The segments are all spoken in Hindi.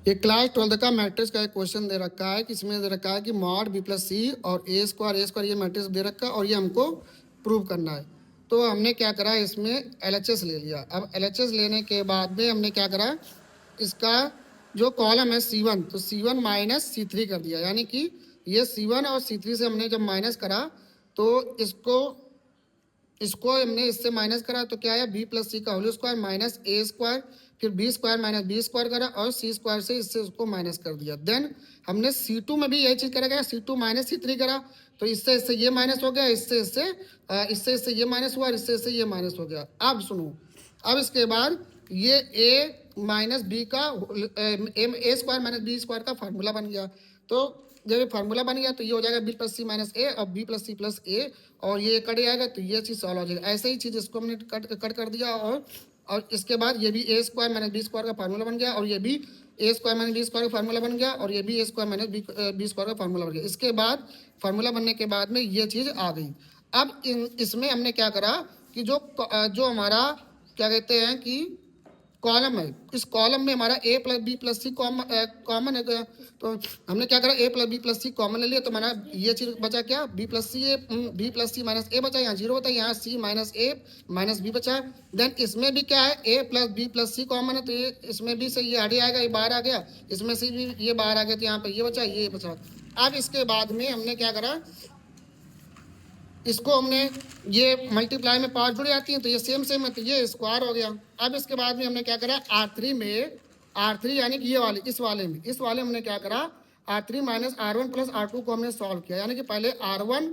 ये क्लास 12 का मैट्रिक्स का एक क्वेश्चन दे रखा है कि इसमें दे रखा है कि मॉड बी प्लस सी और ए स्क्वायर ये मैट्रिक्स दे रखा है और ये हमको प्रूव करना है। तो हमने क्या करा, इसमें एलएचएस ले लिया। अब एलएचएस लेने के बाद में हमने क्या करा, इसका जो कॉलम है C1, तो C1 माइनस C3 कर दिया, यानी कि ये C1 और C3 से हमने जब माइनस करा तो इसको हमने इससे माइनस करा तो क्या आया, बी प्लस सी का whole square minus a square, फिर b square minus b square करा और सी स्क्वायर से इससे उसको माइनस कर दिया। देन हमने C2 में भी यही चीज करा गया, C2 माइनस C3 करा तो इससे इससे ये माइनस हो गया, इससे ये माइनस हुआ, इससे इससे ये माइनस हो गया। अब सुनो, अब इसके बाद ये ए माइनस बी का ए स्क्वायर माइनस बी स्क्वायर का फार्मूला बन गया। तो जब ये फार्मूला बन गया तो ये हो जाएगा बी प्लस सी माइनस ए और बी प्लस सी और ये कट जाएगा तो ये चीज़ सॉल्व हो जाएगा। ऐसे ही चीज़ इसको हमने कट कर दिया और इसके बाद ये भी ए स्क्वायर माइनस बी स्क्वायर का फार्मूला बन गया और ये भी ए स्क्वायर माइनस बी स्क्वायर का फार्मूला बन गया और ये भी ए स्क्वायर माइनस बी स्क्वायर का फार्मूला बन गया। इसके बाद फार्मूला बनने के बाद में ये चीज़ आ गई। अब इसमें हमने क्या करा कि जो हमारा क्या कहते हैं कि कॉलम है, इस कॉलम में हमारा ए प्लस बी प्लस सी कॉमन है गया। तो हमने क्या करा, ए प्लस बी प्लस सी कॉमन ले लिया तो हमारा ये चीज बचा क्या, बी प्लस सी माइनस ए बचा, यहाँ 0 बता, यहाँ सी माइनस ए माइनस बी बचा। देन इसमें भी क्या है, ए प्लस बी प्लस सी कॉमन है तो ये इसमें भी से ये आगे आएगा, ये बाहर आ गया, इसमें से भी ये बाहर आ गया तो यहाँ पे ये बचा, ये बचा। अब इसके बाद में हमने क्या करा, इसको हमने ये मल्टीप्लाई में पावर जुड़ जाती हैं तो ये सेम है तो ये स्क्वायर हो गया। अब इसके बाद में हमने क्या करा, R3 यानी कि ये वाले इस वाले में हमने क्या करा, R3 minus R1 plus R2 को हमने सॉल्व किया, यानी कि पहले R1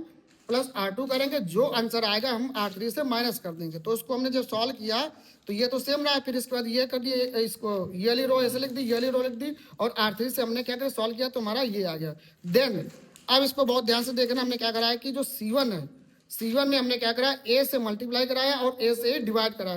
प्लस R2 करेंगे, जो आंसर आएगा हम R3 से माइनस कर देंगे। तो उसको हमने जब सॉल्व किया तो ये तो सेम रहा, फिर इसके बाद ये कर दिए, इसको ये वाली रो ऐसे लिख दी, ये वाली रो लिख दी और R3 से हमने क्या किया, सॉल्व किया तो हमारा ये आ गया। देन अब इसको बहुत ध्यान से देखना, हमने क्या करा है कि जो C1 है, C1 में हमने क्या करा, ए से मल्टीप्लाई कराया और ए से डिवाइड कराया।